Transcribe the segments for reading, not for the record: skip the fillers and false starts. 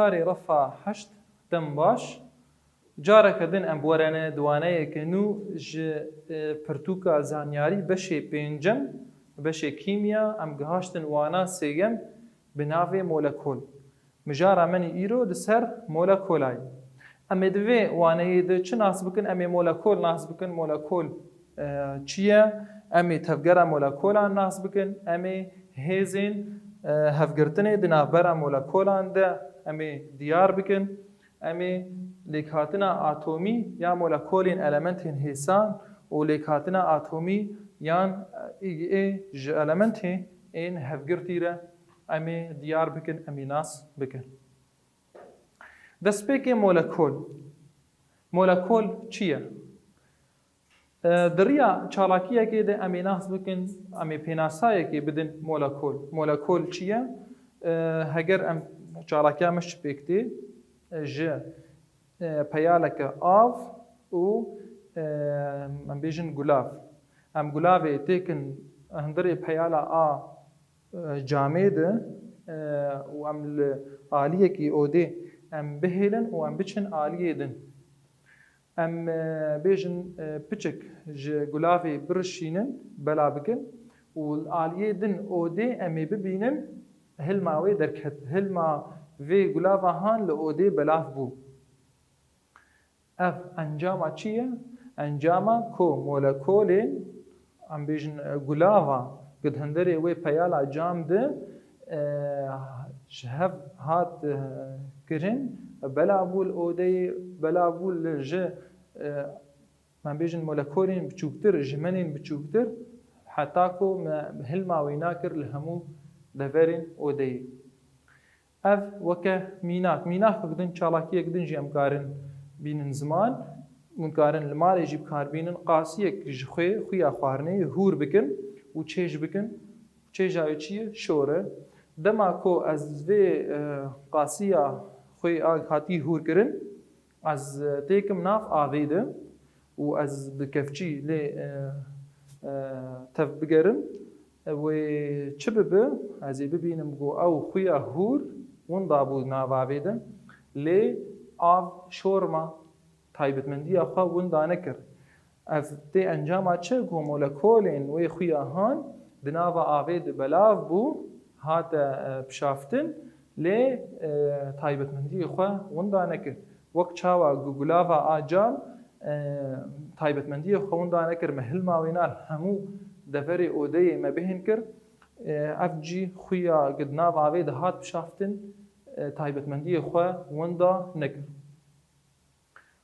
کاری رفع هشت دم باش جارك دن ام بورانه دوانه کنو ج پرتوکا زانیاری بشه پنجم بشه کیمیا ام گهاشتن وانا سیگم بناوی مولکول مجارا منی ایرو لسر مولکولای ام دوی وانه ده چه ناس بکن ام مولکول ناس بکن مولکول چیه ام تفگرا مولکولان ناس بکن ام هیزین هفگرتنه دنابرا مولکولان ده ام دیار بکن ام لیکاتنا اتمی یا مولکولین المنتین هیسان و لیکاتنا اتمی یان ج المنتین این هفگرتیره ام دیار بکن ام ناس بکن دەستپێکی مۆلەکۆل چییە؟ دڕیا چاڵاکیەکێ دە ئەمێ ناس بکەن ئەمێ پێناسایەکی بدن مۆلەکۆل چییە؟ هەگەر ئەم چاڵاکیامەش پێکتێ ژ پەیالەکە ئاو و ئەم بێژن گولاف ئەم گولاوێ تێکن هەندرێ پەیالە ئا جامێدە و ئەم ئالیەکی ئۆدێ ام بهێلن و ام بچن ئالیێ دن ام بێژن پچک ژ گولافێ برشینن بەلا بکن و ئالیێ دن ئۆدێ ئەمێ ببینن هلماوێ دەرکەت هلما vê gulava han li odê belav bû ev encama çi ye encama ku molekolên em bêjin gulava gid hinderê wê peyala cam de ji hev hat kirin belavû li odeyê belavû li ji em bêjin molekolên biçûktir ji menên biçûktir heta ku hilma wê nakir li hemû deverên odeyê ev weke mînak bigidin çalakiyek din jî em karin bînin ziman hûn karin li malê jî bikarbînin qasiyek ji xuya xwarinê hûr bikin û çêj bikin çêja wê çi ye şor e dema ku ez vê qasiya xwe hatî hûr kirin ez têkim nav avê de û ez bi kefçî lê tev bigerim wê çi bibe ez ê bibînim ku ew xuya hûr hûn dabû nav avê de lê av şorma taybetmendiya xwe hûn da nekir ev tê encama çi ku molekolên wê xuya han di nava avê de belav bû hate pişaftin lê taybetmendiyê xwe hûn da nekir wek çawa gulava a cam taybetmendiyê xwe hûn da nekir me hilma wê nal hemû deverê odeyê me bihên kir ev cî xuya gid nav avê de hat pişaftin taybetmendiyê xwe hûn da nekir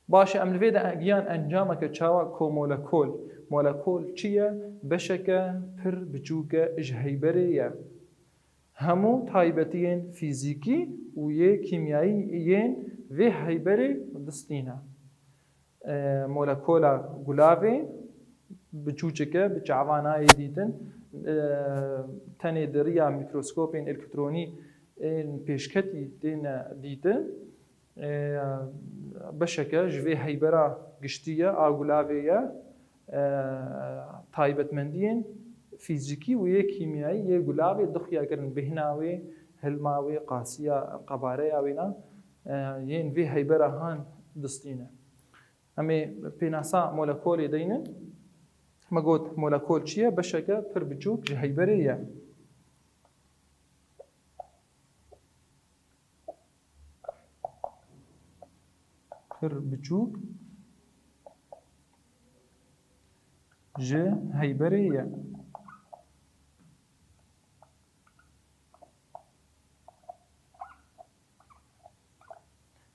baş e em li vê de giyan encameke çawa ku molekol çi ye beşeke pir biçûk e ji heyberê ye hemû taybetiyên fîzîkî û yê kîmyayî yên vê heyberê distîne molekola gulavê biçûçik e bi çavanayê dîtin tenê di riya mîkroskopên elektrînî ên pêşketî têne dîtin beşeke ji vê heybera giştî ye a gulavê ye taybetmendiyên fîzîkî û yê kîmyayî yê gulavê dixuya kirin bihna wê hilma wê qasiya qabareya wê na yên vê heybera han distîne em ê pênasa molekolê deynin me got molekol çi ye beşeke pir biçûk ji heyberê ye pir biçûk ji heyberê ye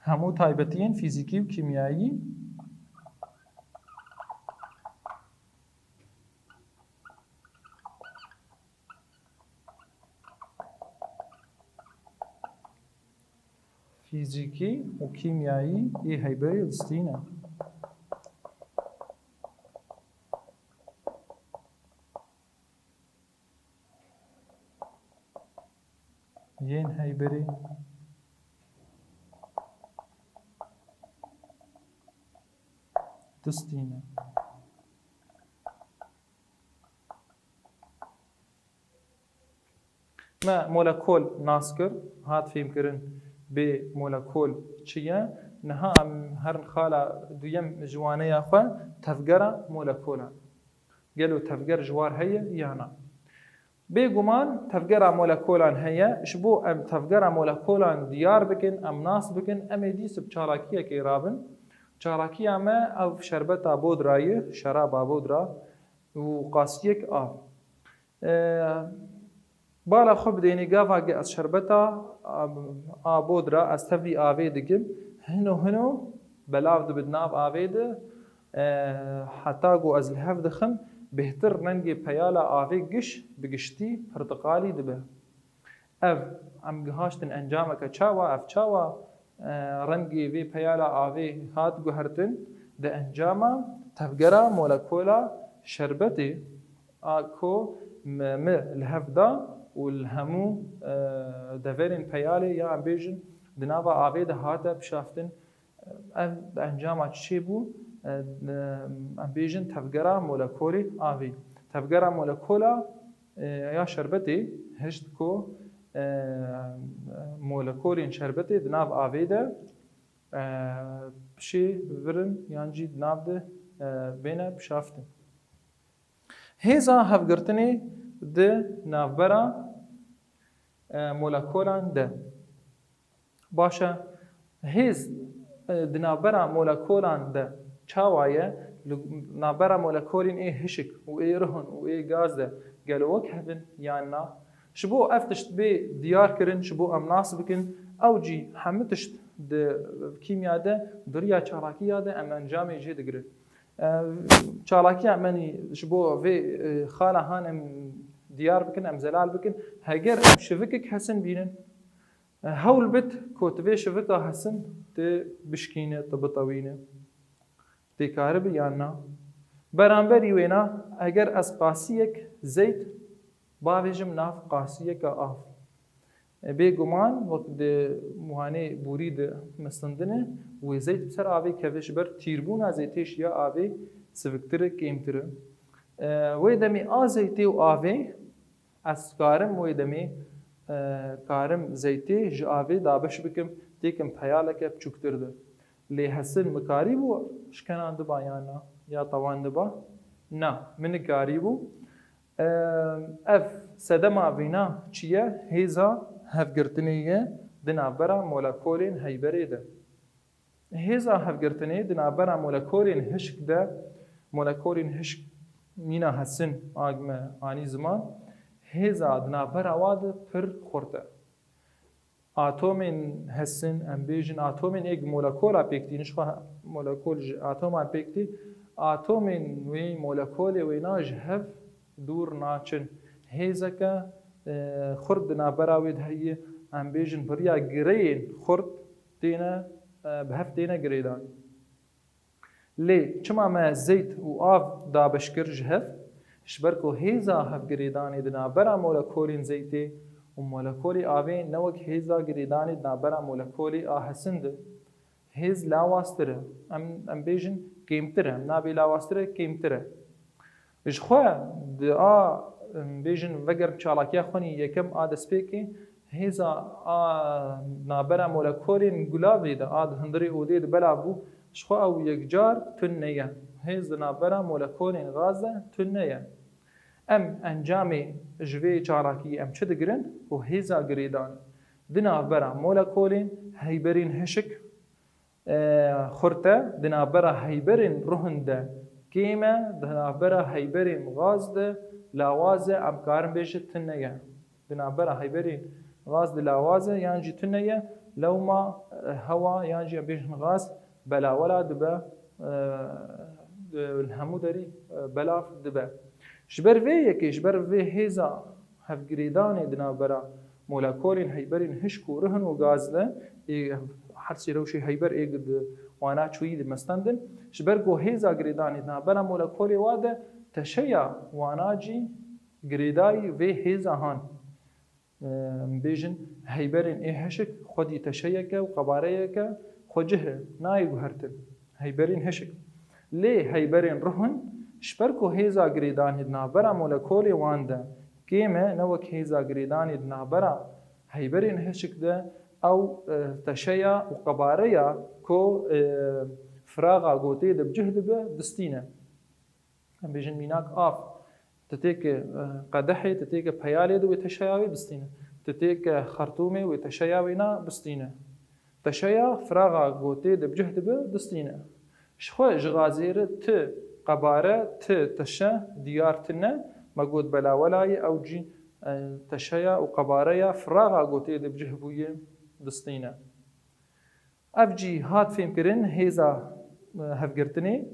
hemû taybetiyên fîzîkî û kîmyayî fîzîkî û kîmyayî yê heyberê distîne yên heyberê distîne me molekol nas kir hat fêm kirin بێ مۆلەکۆل چییە نەها هەر خاڵە دویەم جوانەیە خۆ تەفگەرە مۆلەکۆلە گەل و تەفگەر ژوار هەیە یانە بێگومان تەفگەرە مۆلەکۆلان هەیە ش بۆ ئەم تەفگەرە مۆلەکۆلان دیار بکەن ئەم ناس بکەن ئەمێ دیسب چالاکیەکەی رابن چالاکی ئەمە ئەو شەربەتە بۆ درایە شەرابا بۆ درا و قاسیەک ئاو بالا خۆ بدەینی گاڤاگە ئەس شەربەتە بۆ درا ئەس تەڤی ئاوێ دگم هنو بەلاو دبت ناو ئاوێ de حتا گو ئەز لە هەف دخم بهتر رنگی پیالا ئاوێ گش بگشتی پرتقالی دبه ئەv ئەم گهاشتن ئەنجامەکە چاوە ئەف چاوە رنگی وی پیالا ئاوێ هات گوهرتن دە ئەنجامە تەفگەرە مۆلەکۆلا شەربەتێ کۆ مە لە هەفدا و هەموو دەڤێرین پیالێ یا ئەم بێژن دناوە ئاوێ دە هاتە بشافتن ئەv ئەنجامە چێ بوو ئەم بێژن تەفگەرە مۆلەکۆلی ئاوێ تەفگەرە مۆلەکۆلا یا شەربەتێ هشت کۆ مۆلەکۆلین شەربەتێ دناو ئاوێ دە پشێ ورن یانجی دناو دە بێنە بشافتن هێزا هەفگرتنê di navbera molekûlan de baş e hêz di navbera molekûlan de çawa ye li navbera molekolên ê hişik û ê rihun û ê gaz de gelo wek hebin yan na ji bo ev tişt bê diyar kirin ji bo em nas bikin ew cî hemû tişt di kîmya de duriya çalakiya de em encamê jê digirin çalakiya menî ji bo vê xala han em diyar bikin em zelal bikin heger em şivikek hesin bînin hewl bit ku tu vê şivika hesin tê bişkîne tu bitewîne tê karibi yan na beramberî wê na eger ez qasiyek zeyt bavêjim nav qasiyeka av bêguman wek di muhanê borî di mistindine wê zeyt bi ser avê keve ji ber tîrbûna zeytê ji ya avê siviktir e kêmtir e wê demê a zeytê û avê ez karim wê demê karim zeytê ji avê dabeş bikim têkim peyaleke biçûktir de lê hesin mikarî bû şikenan diba yan na ya tawan diba na min nikarî bû ev sedema vîna çi ye hêza hevgirtinê ye di navbera molekolên heyberê de hêza hevgirtinê di navbera molekolên hişk de molekolên hişk mîna hesin agme anî ziman hêza di navbera wa de pir xurt e atomên hesin em bêjin atomên êk molekola pêktî nişxwe molekol ji atoman pêktî atomên wê molekolê wê na ji hev dûr naçin hêzeke xurt di navbera wê de heye em bêjin biriya gireyên xurt têne bi hev têne girêdan lê çima me zeyt û av dabeşkir ji hev ji ber ku hêza hevgirêdanê di navbera molekolên zeytê û molekolê avê ne wek hêza girêdanê di navbera molekolê a hesin de hêz lawastir e em bêjin kêmtir e em nabê lawastir e kêmtir e ji xwe di a bêjin veger çalakiya xwe nî yekem a destpêkê hêza a navbera molekolên gulavê de a di hindirê odê di belav bû ji xwe ew yekcar tune neye hêz di navbera molekolên gaz de tune neye em encamê ji vê çalakiyê em çi digirin û hêza girêdan di navbera molekolên heyberên hişik xurt e di navbera heyberên ruhin de kêm e di navbera heyberên gaz de lawaz e em karin bêjin tune neye di navbera heyberên gaz di lawaz e yan jî tune neye lewma hewa yan jî em bêjin gaz belawela dibe hemû derî belav dibe ji ber vê yekê ji ber vê hêza hevgirêdanê di navbera molekolên heyberên hişk û rihin û gaz de hersê rewşê heyber ê di wana çûyî dimestandin ji ber ku hêza girêdanê di navbera molekolê wa de teşeya wana cî girêdayî vê hêza han bêjin heyberên ê hişik xwedî teşeyeke û qebareyeke xwe cihre nayê guhertin heyberên hişik lê heyberên rihin ji ber ku hêza girêdanê di navbera molekolê wan de kêm e ne wek hêza girêdanê di navbera heyberên hişik de أو تشيا وقباريا كو فراغا قوتي بجهد دستينة بيجن ميناك آف تتيك قدحي تتيك بيالي دو تشياوي بستينة تتيك خرطومي وتشياوينا بستينة تشيا فراغا قوتي بجهد دستينة شخو جغازير ت قبارة ت تشا ديارتنا مقود بلا ولاي أو جي تشيا وقباريا فراغا قوتي بجهبوية دستينة أفجي هات فيم كرن هيزا هفقرتني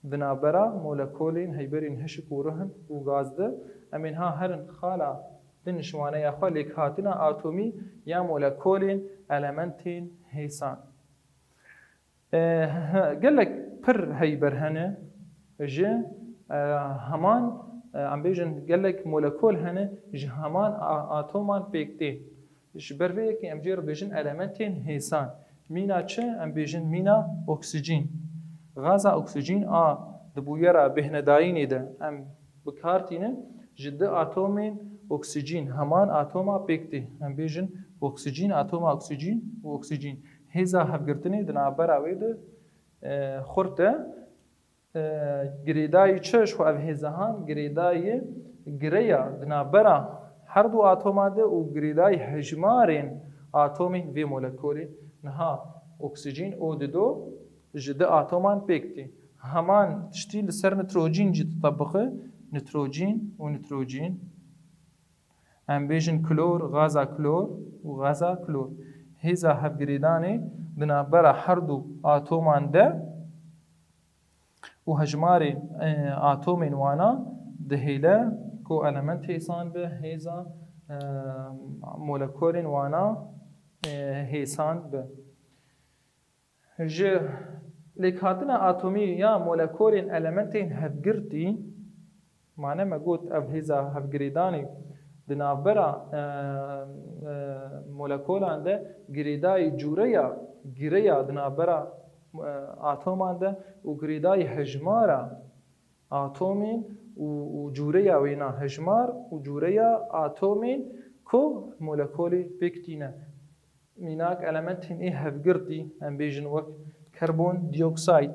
دنابرا مولكولين هيبرين هشك ورهن وغازده أمين ها هرن خالا دنشوانه يا خالك هاتنا آتومي يا مولكولين ألمنتين هيسان قال لك بر هيبر هنا جي همان عم بيجن قال لك مولكول هنا جي همان آتومان بيكتين جبر كي ام جير بيجن ألمنتين هيسان مينا چه ام بيجن مينا أكسجين غازا أكسجين دبويرا بهندايني ده ام بكارتينه جد آتومين أكسجين همان آتوما بيكتي ام بيجن أكسجين آتوما أكسجين وأكسجين هيزا هفقرتني دنا برا ويد خورته گریدای چش و او هزهان گریدای گریا دنا برا هر دو آتوماده و گریدای هجمارین آتومی وی مولکولی نها اکسیژن او دو جد آتومان پیکتی همان تشتی لسر نتروجین جد طبقه نتروجین و نتروجین ام بیجن کلور غازا کلور و غازا کلور هزا هف گریدانی دنا برا هر دو آتومان ده وهجماري آتومين وانا دهيلا كو ألمنت هيسان به هيزا مولكولين وانا هيسان به جي لك هاتنا آتومي يا مولكولين ألمنتين هفقرتي معنى ما قلت أف هيزا هفقريداني دنابرا مولكولان ده قريداي جوريا دنابرا آتومان ده و گریدای هجمارا آتومین و جوریا وینا هجمار و جوریا آتومین کو مولکولی بکتینه میناک المنتین ای هفگردی ام بیجن وک کربون دیوکساید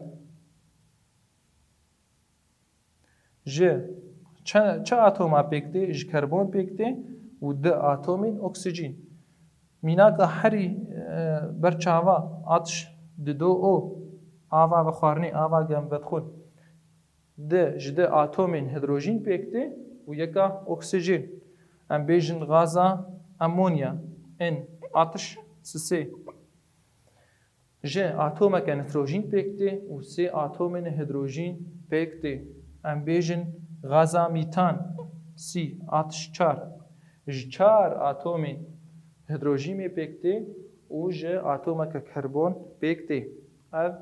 جه چه آتوما بکتی؟ ج کربون بکتی و ده آتومین اکسیژن میناک هری برچاوا آتش دو او آوا بخارنی آوا گم بدخل ده جده آتومین هیدروژین پیکته و یکا اکسیژن ام بیجن غازا امونیا ان آتش سه جه آتوم که نتروژین پیکته و سه آتومین هیدروژین پیکته ام بیجن غازا میتان سی آتش چار چار آتومین هیدروژین پیکته و جه آتوم که کربن پیکته اف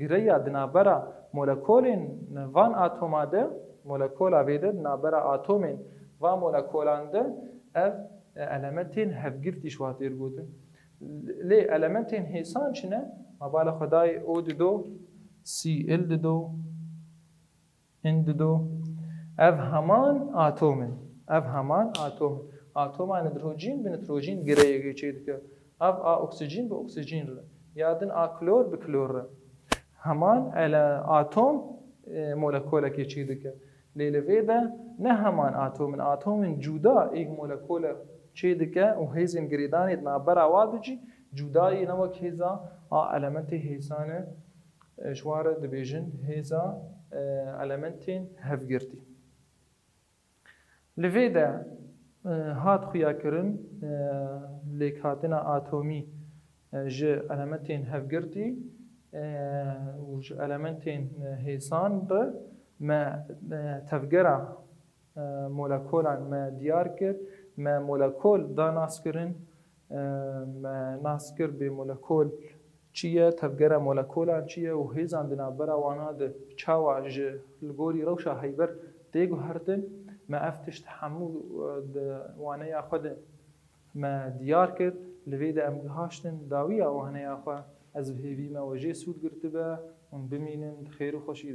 گریا دنابرا مولکولین وان آتوماده مولکولا ویده دنابرا آتومین و مولکولانده اف المنتین هفگرتی شواتیر بودن لی المنتین هیسان چنه مبال خدای او دو سی ال دو ان دو اف همان آتومین آتوم نتروژین به نتروژین گریه چید که اف اکسیژن به اکسیژن ره یادن کلور به کلور ره همان آتوم مولکوله که چید که لیل ویده نه همان آتوم جدا ایک مولکوله چید که و هیزین گریدانی نابر آواده جی جدایی نوک هیزا المنت هیزانه جواره دبیجن هیزا المنتین هفگرتی لویده هات خویا کرن لیک هاتنا آتومی ج المنتین هفگرتی و ج المنتین هیسان ده ما تفگره مولکولان ما دیار کرد ما مولکول دا ناس کرن ما ناس کرد به مولکول چیه تفگره مولکولان چیه و هیزان دنا برا وانا ده چاوا ج لگوری روشا هیبر دیگو هردن ما افتش تحمل وانا ياخذ ما ديار كر لفيدا ام هاشتن داوية وانا ياخذ از هيفي ما وجه سود قرتبه ون بمينن خير وخوشي